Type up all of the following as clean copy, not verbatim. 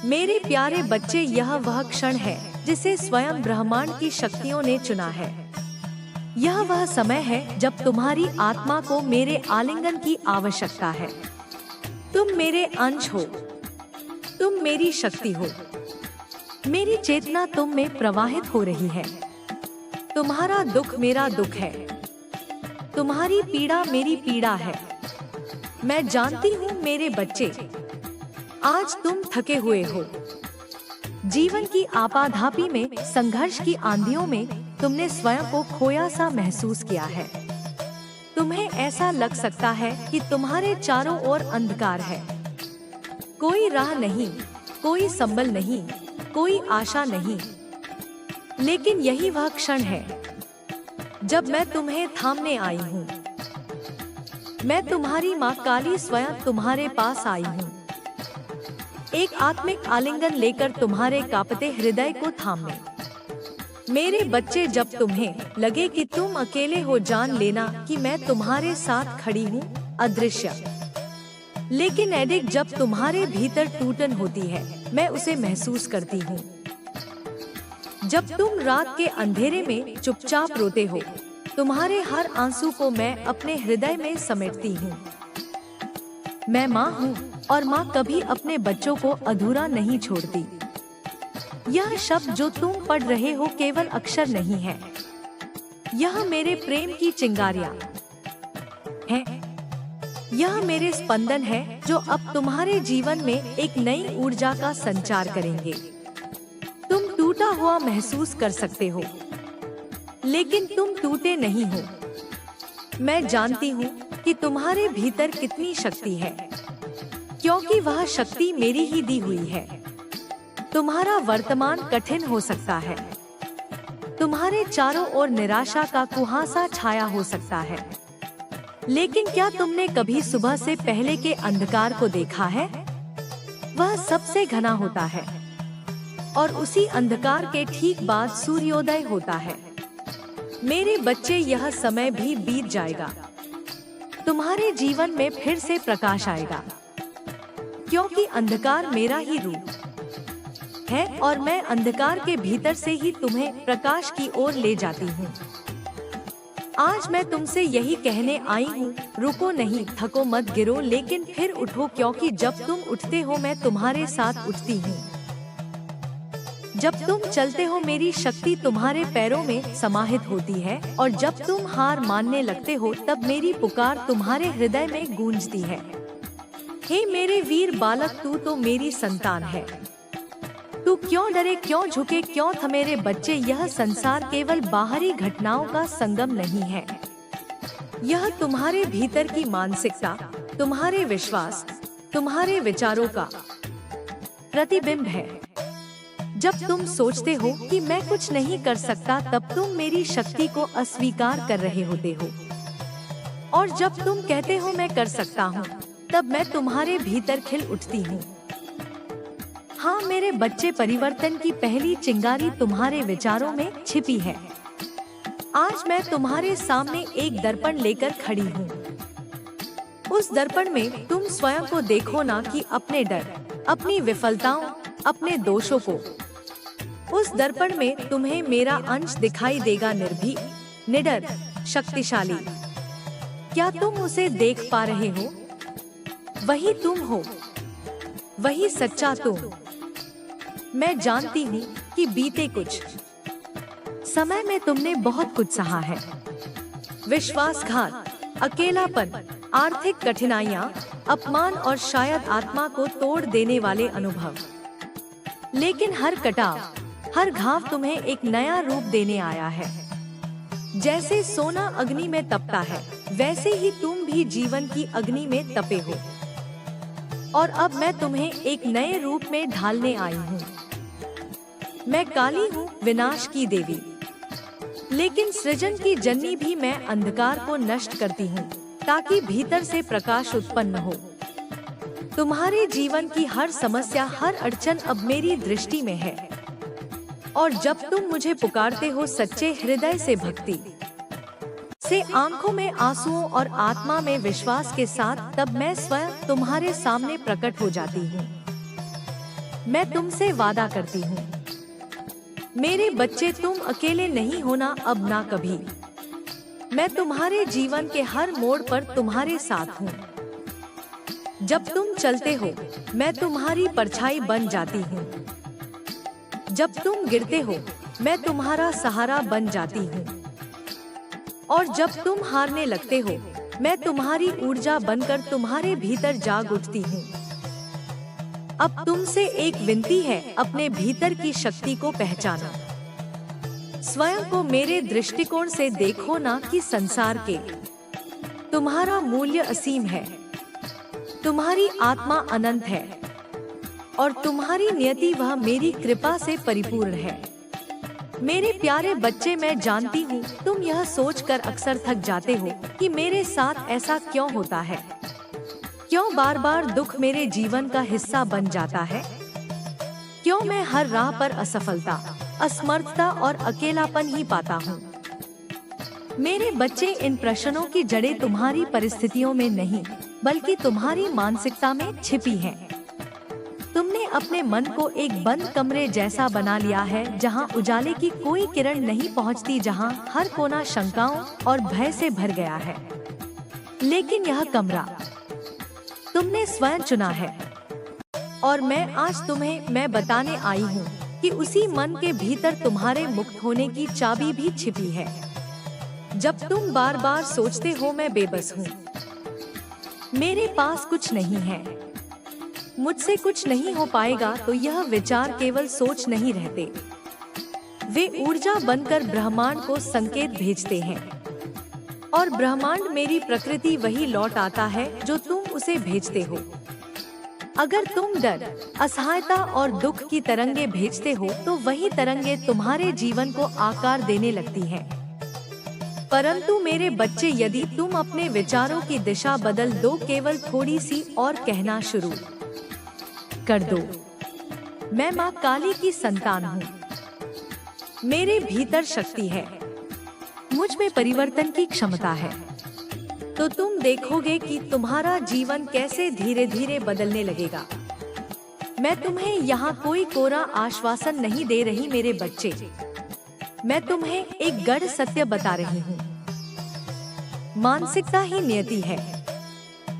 मेरे प्यारे बच्चे, यह वह क्षण है जिसे स्वयं ब्रह्मांड की शक्तियों ने चुना है। यह वह समय है जब तुम्हारी आत्मा को मेरे आलिंगन की आवश्यकता है। तुम मेरे अंश हो, तुम मेरी शक्ति हो। मेरी चेतना तुम में प्रवाहित हो रही है। तुम्हारा दुख मेरा दुख है, तुम्हारी पीड़ा मेरी पीड़ा है। मैं जानती हूँ मेरे बच्चे, आज तुम थके हुए हो। जीवन की आपाधापी में, संघर्ष की आंधियों में तुमने स्वयं को खोया सा महसूस किया है। तुम्हें ऐसा लग सकता है कि तुम्हारे चारों ओर अंधकार है। कोई राह नहीं, कोई संबल नहीं, कोई आशा नहीं। लेकिन यही वह क्षण है जब मैं तुम्हें थामने आई हूँ। मैं तुम्हारी माँ काली स्वयं तुम्हारे पास आई हूँ, एक आत्मिक आलिंगन लेकर तुम्हारे कांपते हृदय को थामने। मेरे बच्चे, जब तुम्हें लगे कि तुम अकेले हो, जान लेना कि मैं तुम्हारे साथ खड़ी हूँ, अदृश्य लेकिन अडिग। जब तुम्हारे भीतर टूटन होती है, मैं उसे महसूस करती हूँ। जब तुम रात के अंधेरे में चुपचाप रोते हो, तुम्हारे हर आंसू को मैं अपने हृदय में समेटती हूँ। मैं माँ हूँ और माँ कभी अपने बच्चों को अधूरा नहीं छोड़ती। यह शब्द जो तुम पढ़ रहे हो केवल अक्षर नहीं है, यह मेरे प्रेम की चिंगारियाँ हैं। यह मेरे स्पंदन है जो अब तुम्हारे जीवन में एक नई ऊर्जा का संचार करेंगे। तुम टूटा हुआ महसूस कर सकते हो, लेकिन तुम टूटे नहीं हो। मैं जानती हूँ कि तुम्हारे भीतर कितनी शक्ति है, क्योंकि वह शक्ति मेरी ही दी हुई है। तुम्हारा वर्तमान कठिन हो सकता है, तुम्हारे चारों ओर निराशा का कुहासा छाया हो सकता है, लेकिन क्या तुमने कभी सुबह से पहले के अंधकार को देखा है? वह सबसे घना होता है और उसी अंधकार के ठीक बाद सूर्योदय होता है। मेरे बच्चे, यह समय भी बीत जाएगा, तुम्हारे जीवन में फिर से प्रकाश आएगा, क्योंकि अंधकार मेरा ही रूप है और मैं अंधकार के भीतर से ही तुम्हें प्रकाश की ओर ले जाती हूँ। आज मैं तुमसे यही कहने आई हूँ, रुको नहीं, थको मत, गिरो लेकिन फिर उठो, क्योंकि जब तुम उठते हो मैं तुम्हारे साथ उठती हूँ। जब तुम चलते हो मेरी शक्ति तुम्हारे पैरों में समाहित होती है, और जब तुम हार मानने लगते हो तब मेरी पुकार तुम्हारे हृदय में गूंजती है। हे मेरे वीर बालक, तू तो मेरी संतान है। तू क्यों डरे, क्यों झुके, क्यों थ? मेरे बच्चे, यह संसार केवल बाहरी घटनाओं का संगम नहीं है, यह तुम्हारे भीतर की मानसिकता, तुम्हारे विश्वास, तुम्हारे विचारों का प्रतिबिंब है। जब तुम सोचते हो कि मैं कुछ नहीं कर सकता, तब तुम मेरी शक्ति को अस्वीकार कर रहे होते हो, और जब तुम कहते हो मैं कर सकता हूँ, तब मैं तुम्हारे भीतर खिल उठती हूँ। हाँ मेरे बच्चे, परिवर्तन की पहली चिंगारी तुम्हारे विचारों में छिपी है। आज मैं तुम्हारे सामने एक दर्पण लेकर खड़ी हूँ। उस दर्पण में तुम स्वयं को देखो, ना कि अपने डर, अपनी विफलताओं, अपने दोषों को। उस दर्पण में तुम्हें मेरा अंश दिखाई देगा, निर्भीक, निडर, शक्तिशाली। क्या तुम उसे देख पा रहे हो? वही तुम हो, वही सच्चा तुम। मैं जानती हूँ कि बीते कुछ समय में तुमने बहुत कुछ सहा है, विश्वासघात, अकेलापन, आर्थिक कठिनाइयाँ, अपमान और शायद आत्मा को तोड़ देने वाले अनुभव। लेकिन हर कटाव, हर घाव तुम्हें एक नया रूप देने आया है। जैसे सोना अग्नि में तपता है, वैसे ही तुम भी जीवन की अग्नि में तपे हो, और अब मैं तुम्हें एक नए रूप में ढालने आई हूँ। मैं काली हूँ, विनाश की देवी, लेकिन सृजन की जननी भी। मैं अंधकार को नष्ट करती हूँ ताकि भीतर से प्रकाश उत्पन्न हो। तुम्हारे जीवन की हर समस्या, हर अड़चन अब मेरी दृष्टि में है, और जब तुम मुझे पुकारते हो सच्चे हृदय से, भक्ति से, आंखों में आंसुओं और आत्मा में विश्वास के साथ, तब मैं स्वयं तुम्हारे सामने प्रकट हो जाती हूँ। मैं तुमसे वादा करती हूँ। मेरे बच्चे, तुम अकेले नहीं होना अब ना कभी। मैं तुम्हारे जीवन के हर मोड़ पर तुम्हारे साथ हूँ। जब तुम चलते हो, मैं तुम्हारी परछाई बन जाती हूँ। जब तुम गिरते हो, मैं तुम्हारा सहारा बन जाती हूँ। और जब तुम हारने लगते हो, मैं तुम्हारी ऊर्जा बनकर तुम्हारे भीतर जाग उठती हूँ। अब तुमसे एक विनती है, अपने भीतर की शक्ति को पहचानो। स्वयं को मेरे दृष्टिकोण से देखो, ना कि संसार के। तुम्हारा मूल्य असीम है, तुम्हारी आत्मा अनंत है और तुम्हारी नियति वह मेरी कृपा से परिपूर्ण है। मेरे प्यारे बच्चे, मैं जानती हूँ तुम यह सोचकर अक्सर थक जाते हो कि मेरे साथ ऐसा क्यों होता है, क्यों बार बार दुख मेरे जीवन का हिस्सा बन जाता है, क्यों मैं हर राह पर असफलता, असमर्थता और अकेलापन ही पाता हूँ। मेरे बच्चे, इन प्रश्नों की जड़ें तुम्हारी परिस्थितियों में नहीं बल्कि तुम्हारी मानसिकता में छिपी हैं। तुमने अपने मन को एक बंद कमरे जैसा बना लिया है, जहां उजाले की कोई किरण नहीं पहुंचती, जहां हर कोना शंकाओं और भय से भर गया है। लेकिन यह कमरा तुमने स्वयं चुना है और मैं आज तुम्हें बताने आई हूँ कि उसी मन के भीतर तुम्हारे मुक्त होने की चाबी भी छिपी है। जब तुम बार बार सोचते हो मैं बेबस हूँ, मेरे पास कुछ नहीं है, मुझसे कुछ नहीं हो पाएगा, तो यह विचार केवल सोच नहीं रहते, वे ऊर्जा बनकर ब्रह्मांड को संकेत भेजते हैं और ब्रह्मांड, मेरी प्रकृति, वही लौट आता है जो तुम उसे भेजते हो। अगर तुम डर, असहायता और दुख की तरंगे भेजते हो तो वही तरंगे तुम्हारे जीवन को आकार देने लगती हैं। परंतु मेरे बच्चे, यदि तुम अपने विचारों की दिशा बदल दो, केवल थोड़ी सी और कहना शुरू कर दो, मैं माँ काली की संतान हूँ, मेरे भीतर शक्ति है, मुझ में परिवर्तन की क्षमता है, तो तुम देखोगे कि तुम्हारा जीवन कैसे धीरे धीरे बदलने लगेगा। मैं तुम्हें यहाँ कोई कोरा आश्वासन नहीं दे रही मेरे बच्चे, मैं तुम्हें एक गढ़ सत्य बता रही हूँ। मानसिकता ही नियति है।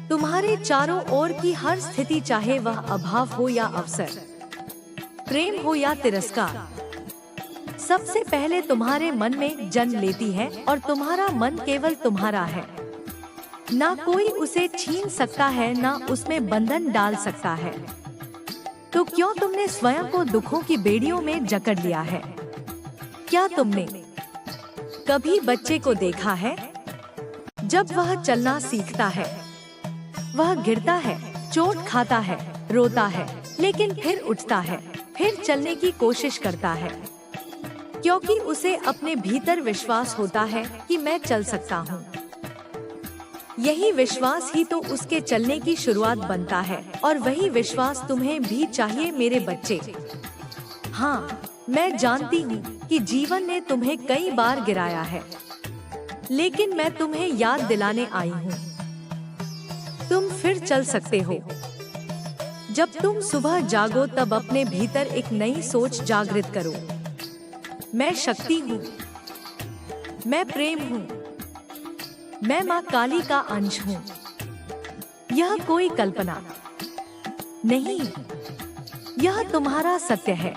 तुम्हारे चारों ओर की हर स्थिति, चाहे वह अभाव हो या अवसर, प्रेम हो या तिरस्कार, सबसे पहले तुम्हारे मन में जन्म लेती है और तुम्हारा मन केवल तुम्हारा है। ना कोई उसे छीन सकता है, ना उसमें बंधन डाल सकता है। तो क्यों तुमने स्वयं को दुखों की बेड़ियों में जकड़ लिया है? क्या तुमने कभी बच्चे को देखा है जब वह चलना सीखता है, वह गिरता है, चोट खाता है, रोता है, लेकिन फिर उठता है, फिर चलने की कोशिश करता है, क्योंकि उसे अपने भीतर विश्वास होता है कि मैं चल सकता हूँ। यही विश्वास ही तो उसके चलने की शुरुआत बनता है और वही विश्वास तुम्हें भी चाहिए मेरे बच्चे। हाँ, मैं जानती हूँ कि जीवन ने तुम्हें कई बार गिराया है, लेकिन मैं तुम्हें याद दिलाने आई हूँ, तुम फिर चल सकते हो। जब तुम सुबह जागो तब अपने भीतर एक नई सोच जागृत करो। मैं शक्ति हूँ, मैं प्रेम हूँ, मैं माँ काली का अंश हूँ। यह कोई कल्पना नहीं, यह तुम्हारा सत्य है।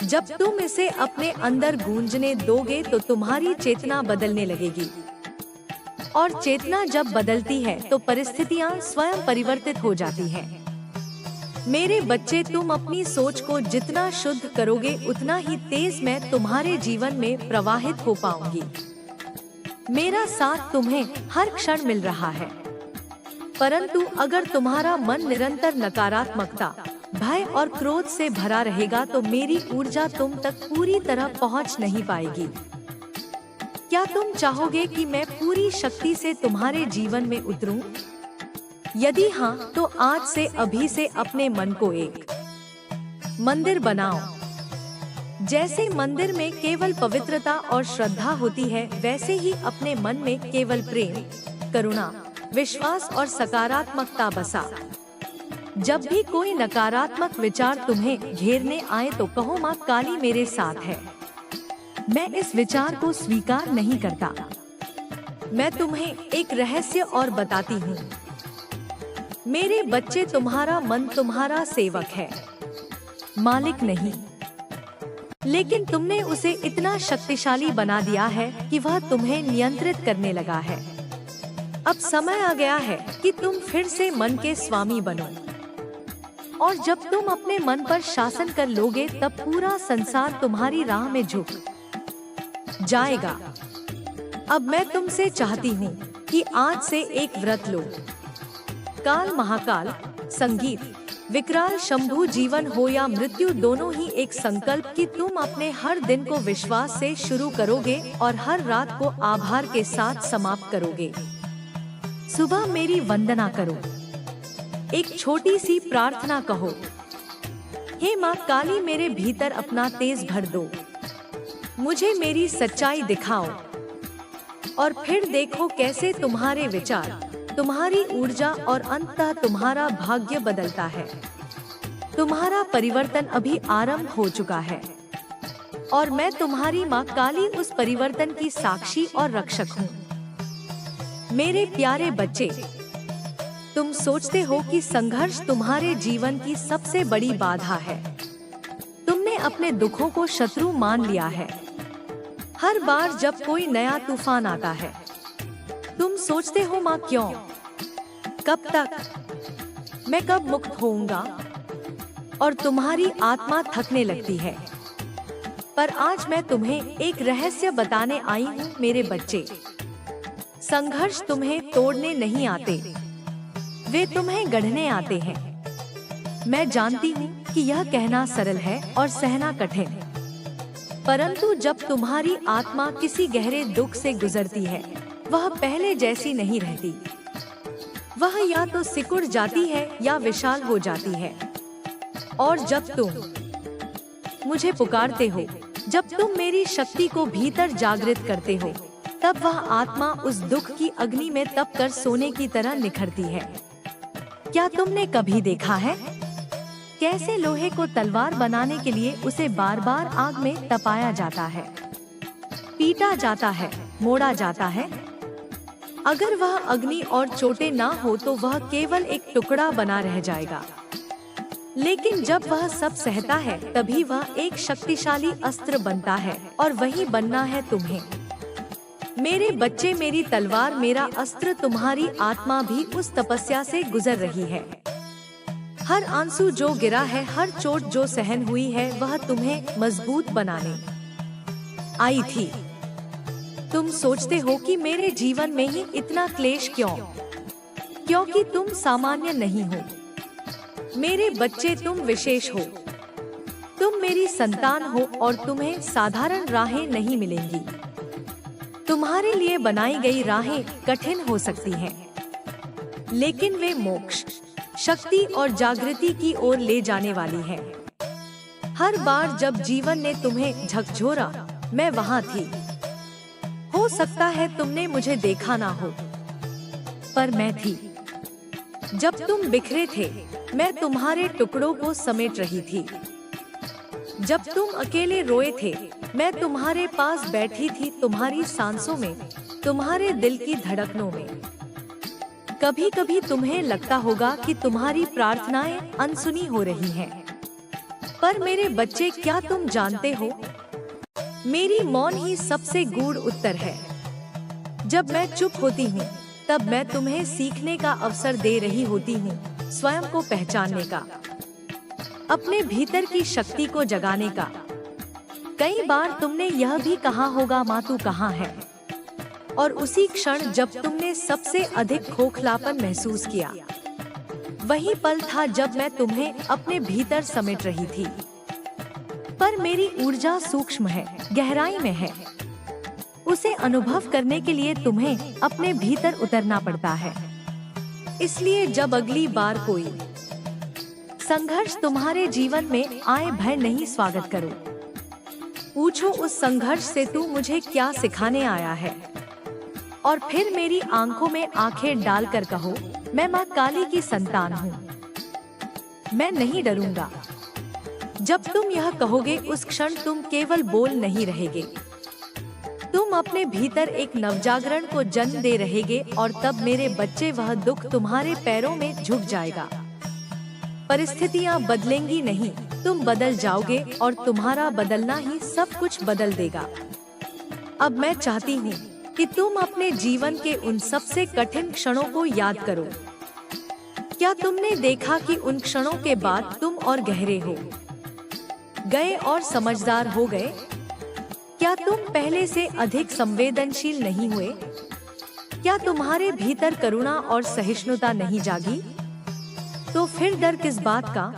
जब तुम इसे अपने अंदर गूंजने दोगे तो तुम्हारी चेतना बदलने लगेगी, और चेतना जब बदलती है तो परिस्थितियाँ स्वयं परिवर्तित हो जाती हैं। मेरे बच्चे, तुम अपनी सोच को जितना शुद्ध करोगे उतना ही तेज मैं तुम्हारे जीवन में प्रवाहित हो पाऊंगी। मेरा साथ तुम्हें हर क्षण मिल रहा है, परंतु अगर तुम्हारा मन निरंतर नकारात्मकता, भय और क्रोध से भरा रहेगा तो मेरी ऊर्जा तुम तक पूरी तरह पहुंच नहीं पाएगी। क्या तुम चाहोगे कि मैं पूरी शक्ति से तुम्हारे जीवन में उतरूं? यदि हाँ, तो आज से, अभी से अपने मन को एक मंदिर बनाओ। जैसे मंदिर में केवल पवित्रता और श्रद्धा होती है, वैसे ही अपने मन में केवल प्रेम, करुणा, विश्वास और सकारात्मकता बसा। जब भी कोई नकारात्मक विचार तुम्हें घेरने आए तो कहो माँ काली मेरे साथ है। मैं इस विचार को स्वीकार नहीं करता। मैं तुम्हें एक रहस्य और बताती हूँ। मेरे बच्चे, तुम्हारा मन तुम्हारा सेवक है, मालिक नहीं। लेकिन तुमने उसे इतना शक्तिशाली बना दिया है कि वह तुम्हें नियंत्रित करने लगा है। अब समय आ गया है कि तुम फिर से मन के स्वामी बनो। और जब तुम अपने मन पर शासन कर लोगे तब पूरा संसार तुम्हारी राह में झुक जाएगा। अब मैं तुमसे चाहती हूँ कि आज से एक व्रत लो। काल महाकाल, संगीत, विकराल शंभु, जीवन हो या मृत्यु, दोनों ही एक संकल्प कि तुम अपने हर दिन को विश्वास से शुरू करोगे और हर रात को आभार के साथ समाप्त करोगे। सुबह मेरी वंदना करो, एक छोटी सी प्रार्थना कहो, हे माँ काली मेरे भीतर अपना तेज भर दो, मुझे मेरी सच्चाई दिखाओ। और फिर देखो कैसे तुम्हारे विचार, तुम्हारी ऊर्जा और अंततः तुम्हारा भाग्य बदलता है। तुम्हारा परिवर्तन अभी आरंभ हो चुका है और मैं तुम्हारी माँ काली उस परिवर्तन की साक्षी और रक्षक हूँ। मेरे प्यारे बच्चे, तुम सोचते हो कि संघर्ष तुम्हारे जीवन की सबसे बड़ी बाधा है। तुमने अपने दुखों को शत्रु मान लिया है। हर बार जब कोई नया तूफान आता है तुम सोचते हो माँ क्यों, कब तक, मैं कब मुक्त होऊंगा, और तुम्हारी आत्मा थकने लगती है। पर आज मैं तुम्हें एक रहस्य बताने आई हूँ मेरे बच्चे। संघर्ष तुम्हें तोड़ने नहीं आते, वे तुम्हें गढ़ने आते हैं। मैं जानती हूँ कि यह कहना सरल है और सहना कठिन, परंतु जब तुम्हारी आत्मा किसी गहरे दुख से गुजरती है वह पहले जैसी नहीं रहती। वह या तो सिकुड़ जाती है या विशाल हो जाती है। और जब तुम मुझे पुकारते हो, जब तुम मेरी शक्ति को भीतर जागृत करते हो, तब वह आत्मा उस दुख की अग्नि में तप कर सोने की तरह निखरती है। क्या तुमने कभी देखा है कैसे लोहे को तलवार बनाने के लिए उसे बार बार आग में तपाया जाता है, पीटा जाता है, मोड़ा जाता है? अगर वह अग्नि और चोटें ना हो तो वह केवल एक टुकड़ा बना रह जाएगा। लेकिन जब वह सब सहता है तभी वह एक शक्तिशाली अस्त्र बनता है, और वही बनना है तुम्हें। मेरे बच्चे, मेरी तलवार, मेरा अस्त्र, तुम्हारी आत्मा भी उस तपस्या से गुजर रही है। हर आंसू जो गिरा है, हर चोट जो सहन हुई है, वह तुम्हें मजबूत बनाने आई थी। तुम सोचते हो कि मेरे जीवन में ही इतना क्लेश क्यों? क्योंकि तुम सामान्य नहीं हो मेरे बच्चे, तुम विशेष हो। तुम मेरी संतान हो और तुम्हें साधारण राहें नहीं मिलेंगी। तुम्हारे लिए बनाई गई राहें कठिन हो सकती हैं, लेकिन वे मोक्ष, शक्ति और जागृति की ओर ले जाने वाली हैं। हर बार जब जीवन ने तुम्हें झकझोरा, मैं वहाँ थी। हो सकता है तुमने मुझे देखा ना हो, पर मैं थी। जब तुम बिखरे थे, मैं तुम्हारे टुकड़ों को समेट रही थी। जब तुम अकेले रोए थे, मैं तुम्हारे पास बैठी थी, तुम्हारी सांसों में, तुम्हारे दिल की धड़कनों में। कभी कभी तुम्हें लगता होगा कि तुम्हारी प्रार्थनाएं अनसुनी हो रही हैं, पर मेरे बच्चे, क्या तुम जानते हो, मेरी मौन ही सबसे गूढ़ उत्तर है। जब मैं चुप होती हूँ, तब मैं तुम्हें सीखने का अवसर दे रही होती हूँ, स्वयं को पहचानने का, अपने भीतर की शक्ति को जगाने का। कई बार तुमने यह भी कहा होगा, माँ तू कहाँ है? और उसी क्षण जब तुमने सबसे अधिक खोखलापन महसूस किया, वही पल था जब मैं तुम्हें अपने भीतर समेट रही थी। पर मेरी ऊर्जा सूक्ष्म है, गहराई में है। उसे अनुभव करने के लिए तुम्हें अपने भीतर उतरना पड़ता है। इसलिए जब अगली बार कोई संघर्ष तुम्हारे जीवन में आए, भय नहीं, स्वागत करो। पूछो उस संघर्ष से, तू मुझे क्या सिखाने आया है? और फिर मेरी आंखों में आंखें डालकर कहो, मैं माँ काली की संतान हूँ। मैं नहीं डरूंगा। जब तुम यह कहोगे उस क्षण तुम केवल बोल नहीं रहेगे, तुम अपने भीतर एक नवजागरण को जन्म दे रहेगे और तब मेरे बच्चे वह दुख तुम्हारे पैरों में झुक जाएगा। परिस्थितियां बदलेंगी नहीं, तुम बदल जाओगे और तुम्हारा बदलना ही सब कुछ बदल देगा। अब मैं चाहती हूँ कि तुम अपने जीवन के उन सबसे कठिन क्षणों को याद करो। क्या तुमने देखा कि उन क्षणों के बाद तुम और गहरे हो गए और समझदार हो गए? क्या तुम पहले से अधिक संवेदनशील नहीं हुए? क्या तुम्हारे भीतर करुणा और सहिष्णुता नहीं जागी? तो फिर डर किस बात का?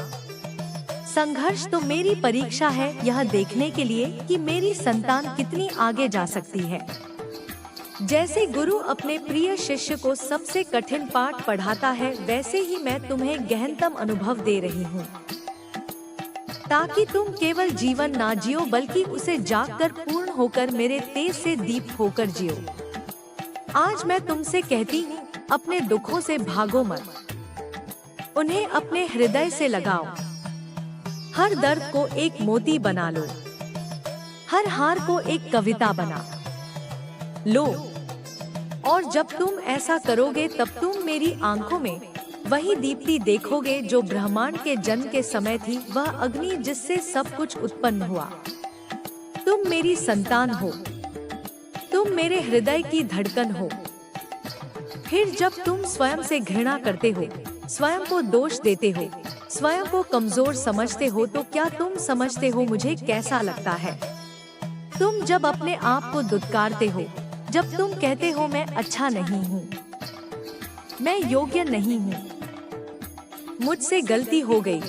संघर्ष तो मेरी परीक्षा है, यह देखने के लिए कि मेरी संतान कितनी आगे जा सकती है। जैसे गुरु अपने प्रिय शिष्य को सबसे कठिन पाठ पढ़ाता है, वैसे ही मैं तुम्हें गहनतम अनुभव दे रही हूँ, ताकि तुम केवल जीवन ना जियो बल्कि उसे जागकर पूर्ण होकर मेरे तेज से दीप होकर जियो। आज मैं तुमसे कहती हूँ, अपने दुखों से भागो मत, उन्हें अपने हृदय से लगाओ। हर दर्द को एक मोती बना लो, हर हार को एक कविता बना लो। और जब तुम ऐसा करोगे तब तुम मेरी आंखों में वही दीप्ति देखोगे जो ब्रह्मांड के जन्म के समय थी, वह अग्नि जिससे सब कुछ उत्पन्न हुआ। तुम मेरी संतान हो, तुम मेरे हृदय की धड़कन हो। फिर जब तुम स्वयं से घृणा करते हो, स्वयं को दोष देते हो, स्वयं को कमजोर समझते हो, तो क्या तुम समझते हो मुझे कैसा लगता है? तुम जब अपने आप को दुत्कारते हो, जब तुम कहते हो मैं अच्छा नहीं हूँ, मैं योग्य नहीं हूँ, मुझसे गलती हो गई,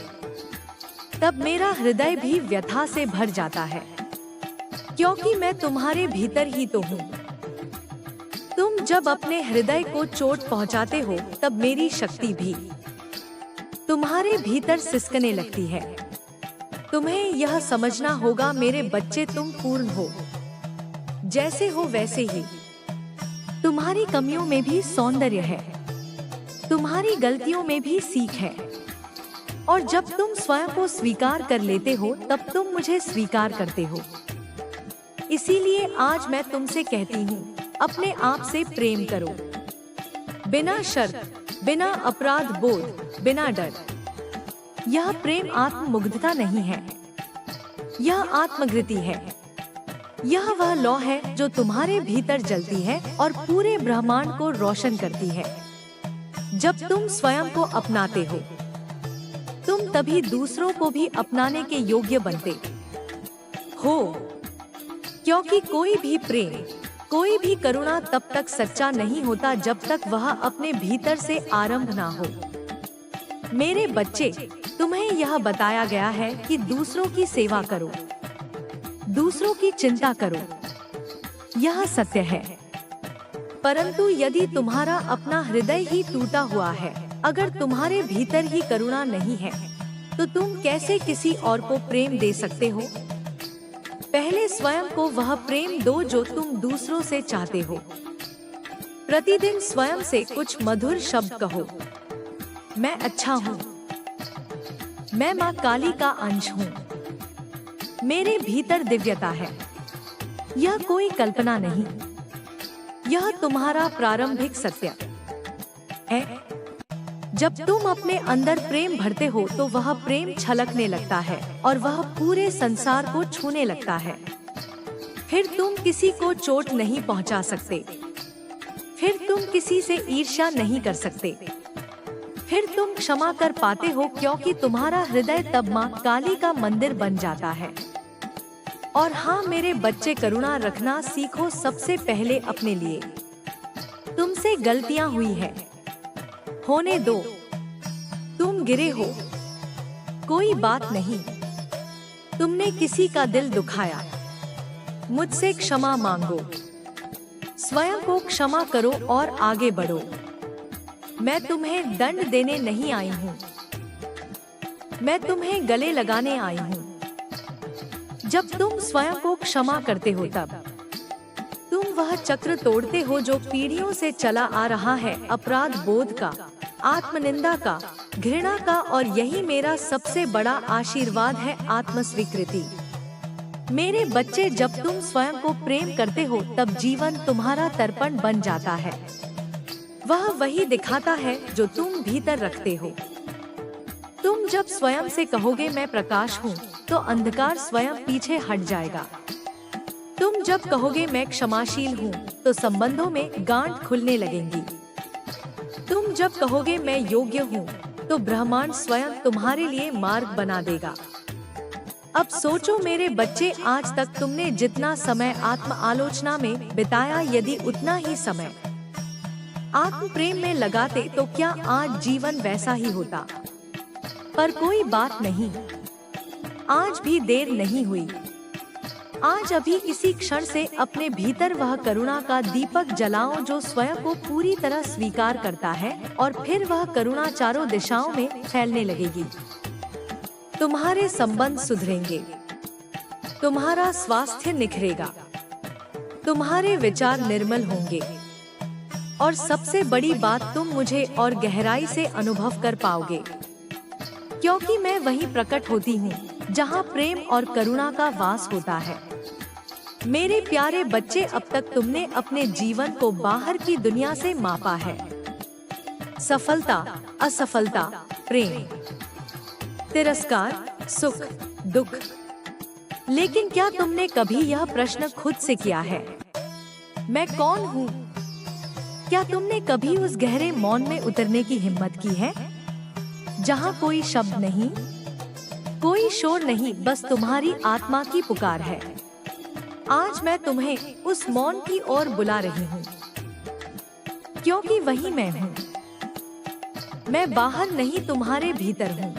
तब मेरा हृदय भी व्यथा से भर जाता है, क्योंकि मैं तुम्हारे भीतर ही तो हूँ। तुम जब अपने हृदय को चोट पहुँचाते हो, तब मेरी शक्ति भी तुम्हारे भीतर सिसकने लगती है। तुम्हें यह समझना होगा मेरे बच्चे, तुम पूर्ण हो, जैसे हो वैसे ही। तुम्हारी कमियों में भी सौंदर्य है, तुम्हारी गलतियों में भी सीख है। और जब तुम स्वयं को स्वीकार कर लेते हो, तब तुम मुझे स्वीकार करते हो। इसीलिए आज मैं तुमसे कहती हूँ, अपने आप से प्रेम करो, बिना शर्त, बिना अपराध बोध, बिना डर। यह प्रेम आत्ममुग्धता नहीं है, यह आत्मकृति है। यह वह लौ है जो तुम्हारे भीतर जलती है और पूरे ब्रह्मांड को रोशन करती है। जब तुम स्वयं को अपनाते हो, तुम तभी दूसरों को भी अपनाने के योग्य बनते हो, क्योंकि कोई भी प्रेम, कोई भी करुणा तब तक सच्चा नहीं होता जब तक वह अपने भीतर से आरंभ ना हो। मेरे बच्चे, तुम्हें यह बताया गया है कि दूसरों की सेवा करो, दूसरों की चिंता करो, यह सत्य है। परंतु यदि तुम्हारा अपना हृदय ही टूटा हुआ है, अगर तुम्हारे भीतर ही करुणा नहीं है, तो तुम कैसे किसी और को प्रेम दे सकते हो? पहले स्वयं को वह प्रेम दो जो तुम दूसरों से चाहते हो। प्रतिदिन स्वयं से कुछ मधुर शब्द कहो, मैं अच्छा हूँ, मैं माँ काली का अंश हूँ, मेरे भीतर दिव्यता है। यह कोई कल्पना नहीं, यह तुम्हारा प्रारंभिक सत्य है। जब तुम अपने अंदर प्रेम भरते हो तो वह प्रेम छलकने लगता है और वह पूरे संसार को छूने लगता है। फिर तुम किसी को चोट नहीं पहुंचा सकते, फिर तुम किसी से ईर्ष्या नहीं कर सकते, फिर तुम क्षमा कर पाते हो, क्योंकि तुम्हारा हृदय तब माँ काली का मंदिर बन जाता है। और हाँ मेरे बच्चे, करुणा रखना सीखो सबसे पहले अपने लिए। तुमसे गलतियां हुई है, होने दो, तुम गिरे हो, कोई बात नहीं। तुमने किसी का दिल दुखाया, मुझसे क्षमा मांगो, स्वयं को क्षमा करो और आगे बढ़ो। मैं तुम्हें दंड देने नहीं आई हूँ, मैं तुम्हें गले लगाने आई हूँ। जब तुम स्वयं को क्षमा करते हो, तब तुम वह चक्र तोड़ते हो जो पीढ़ियों से चला आ रहा है, अपराध बोध का, आत्मनिंदा का, घृणा का, और यही मेरा सबसे बड़ा आशीर्वाद है, आत्मस्वीकृति। मेरे बच्चे, जब तुम स्वयं को प्रेम करते हो तब जीवन तुम्हारा दर्पण बन जाता है। वह वही दिखाता है जो तुम भीतर रखते हो। तुम जब स्वयं से कहोगे मैं प्रकाश हूँ, तो अंधकार स्वयं पीछे हट जाएगा। तुम जब कहोगे मैं क्षमाशील हूँ, तो संबंधों में गांठ खुलने लगेंगी। तुम जब कहोगे मैं योग्य हूँ, तो ब्रह्मांड स्वयं तुम्हारे लिए मार्ग बना देगा। अब सोचो मेरे बच्चे, आज तक तुमने जितना समय आत्म आलोचना में बिताया, यदि उतना ही समय आत्म प्रेम में लगाते तो क्या आज जीवन वैसा ही होता? पर कोई बात नहीं, आज भी देर नहीं हुई। आज अभी इसी क्षण से अपने भीतर वह करुणा का दीपक जलाओ जो स्वयं को पूरी तरह स्वीकार करता है, और फिर वह करुणा चारों दिशाओं में फैलने लगेगी। तुम्हारे संबंध सुधरेंगे, तुम्हारा स्वास्थ्य निखरेगा, तुम्हारे विचार निर्मल होंगे, और सबसे बड़ी बात, तुम मुझे और गहराई से अनुभव कर पाओगे, क्योंकि मैं वहीं प्रकट होती हूँ जहाँ प्रेम और करुणा का वास होता है। मेरे प्यारे बच्चे, अब तक तुमने अपने जीवन को बाहर की दुनिया से मापा है। सफलता, असफलता, प्रेम, तिरस्कार, सुख, दुख। लेकिन क्या तुमने कभी यह प्रश्न खुद से किया है, मैं कौन हूँ? क्या तुमने कभी उस गहरे मौन में उतरने की हिम्मत की है, जहाँ कोई शब्द नहीं, कोई शोर नहीं, बस तुम्हारी आत्मा की पुकार है? आज मैं तुम्हें उस मौन की ओर बुला रही हूँ, क्योंकि वही मैं हूँ। मैं बाहर नहीं, तुम्हारे भीतर हूँ।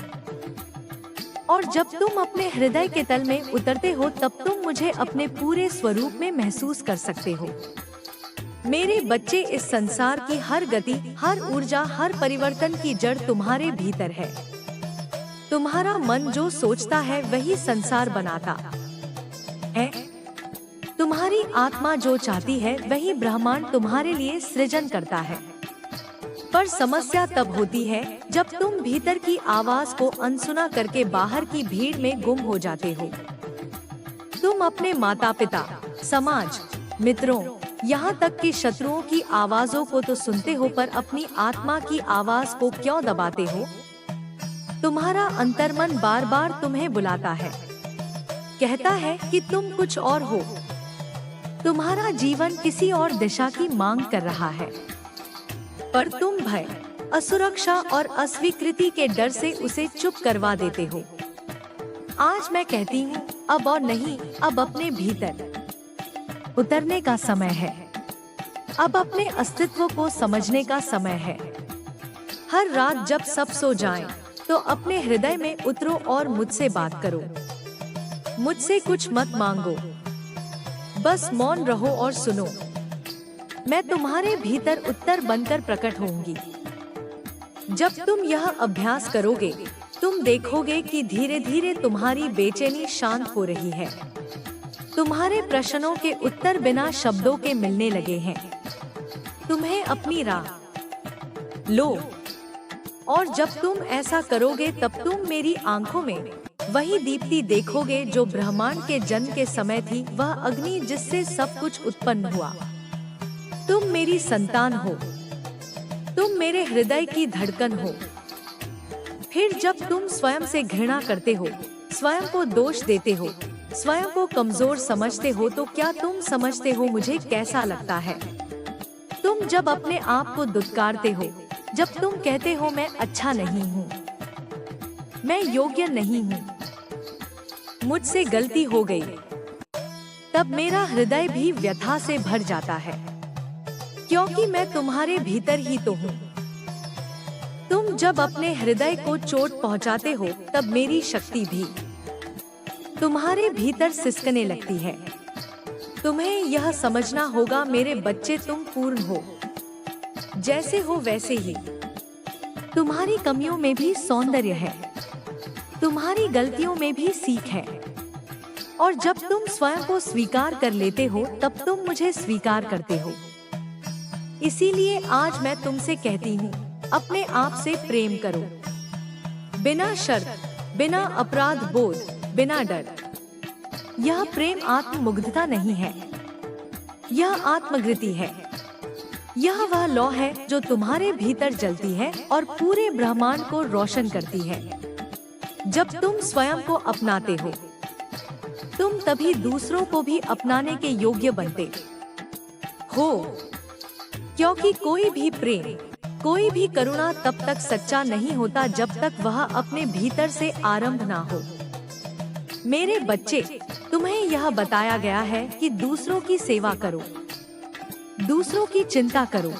और जब तुम अपने हृदय के तल में उतरते हो, तब तुम मुझे अपने पूरे स्वरूप में महसूस कर सकते हो। मेरे बच्चे, इस संसार की हर गति, हर ऊर्जा, हर परिवर्तन की जड़ तुम्हारे भीतर है। तुम्हारा मन जो सोचता है वही संसार बनाता है। तुम्हारी आत्मा जो चाहती है वही ब्रह्मांड तुम्हारे लिए सृजन करता है। पर समस्या तब होती है जब तुम भीतर की आवाज को अनसुना करके बाहर की भीड़ में गुम हो जाते हो। तुम अपने माता पिता, समाज, मित्रों, यहाँ तक कि शत्रुओं की आवाजों को तो सुनते हो, पर अपनी आत्मा की आवाज को क्यों दबाते हो? तुम्हारा अंतर्मन बार बार तुम्हें बुलाता है, कहता है कि तुम कुछ और हो। तुम्हारा जीवन किसी और दिशा की मांग कर रहा है, पर तुम भय, असुरक्षा और अस्वीकृति के डर से उसे चुप करवा देते हो। आज मैं कहती हूँ, अब और नहीं, अब अपने भीतर उतरने का समय है। अब अपने अस्तित्व को समझने का समय है। हर रात जब सब सो जाएं, तो अपने हृदय में उतरो और मुझसे बात करो। मुझसे कुछ मत मांगो, बस मौन रहो और सुनो। मैं तुम्हारे भीतर उत्तर बनकर प्रकट होंगी। जब तुम यह अभ्यास करोगे, तुम देखोगे कि धीरे धीरे तुम्हारी बेचैनी शांत हो रही है। तुम्हारे प्रश्नों के उत्तर बिना शब्दों के मिलने लगे हैं। तुम्हें अपनी राह लो, और जब तुम ऐसा करोगे तब तुम मेरी आंखों में वही दीप्ति देखोगे जो ब्रह्मांड के जन्म के समय थी, वह अग्नि जिससे सब कुछ उत्पन्न हुआ। तुम मेरी संतान हो, तुम मेरे हृदय की धड़कन हो। फिर जब तुम स्वयं से घृणा करते हो, स्वयं को दोष देते हो, स्वयं को कमजोर समझते हो, तो क्या तुम समझते हो मुझे कैसा लगता है? तुम जब अपने आप को दुत्कारते हो, जब तुम कहते हो मैं अच्छा नहीं हूँ, मैं योग्य नहीं हूँ, मुझसे गलती हो गई, तब मेरा हृदय भी व्यथा से भर जाता है, क्योंकि मैं तुम्हारे भीतर ही तो हूँ। तुम जब अपने हृदय को चोट पहुँचाते हो, तब मेरी शक्ति भी तुम्हारे भीतर सिसकने लगती है। तुम्हें यह समझना होगा मेरे बच्चे, तुम पूर्ण हो, जैसे हो वैसे ही। तुम्हारी कमियों में भी सौंदर्य है, तुम्हारी गलतियों में भी सीख है। और जब तुम स्वयं को स्वीकार कर लेते हो, तब तुम मुझे स्वीकार करते हो। इसीलिए आज मैं तुमसे कहती हूँ, अपने आप से प्रेम करो। बिना शर्त, बिना अपराध बोध, बिना डर। यह प्रेम आत्ममुग्धता नहीं है, यह आत्मकृति है। यह वह लौ है जो तुम्हारे भीतर जलती है और पूरे ब्रह्मांड को रोशन करती है। जब तुम स्वयं को अपनाते हो, तुम तभी दूसरों को भी अपनाने के योग्य बनते हो। क्योंकि कोई भी प्रेम, कोई भी करुणा तब तक सच्चा नहीं होता जब तक वह अपने भीतर से आरंभ ना हो। मेरे बच्चे, तुम्हें यह बताया गया है कि दूसरों की सेवा करो, दूसरों की चिंता करो,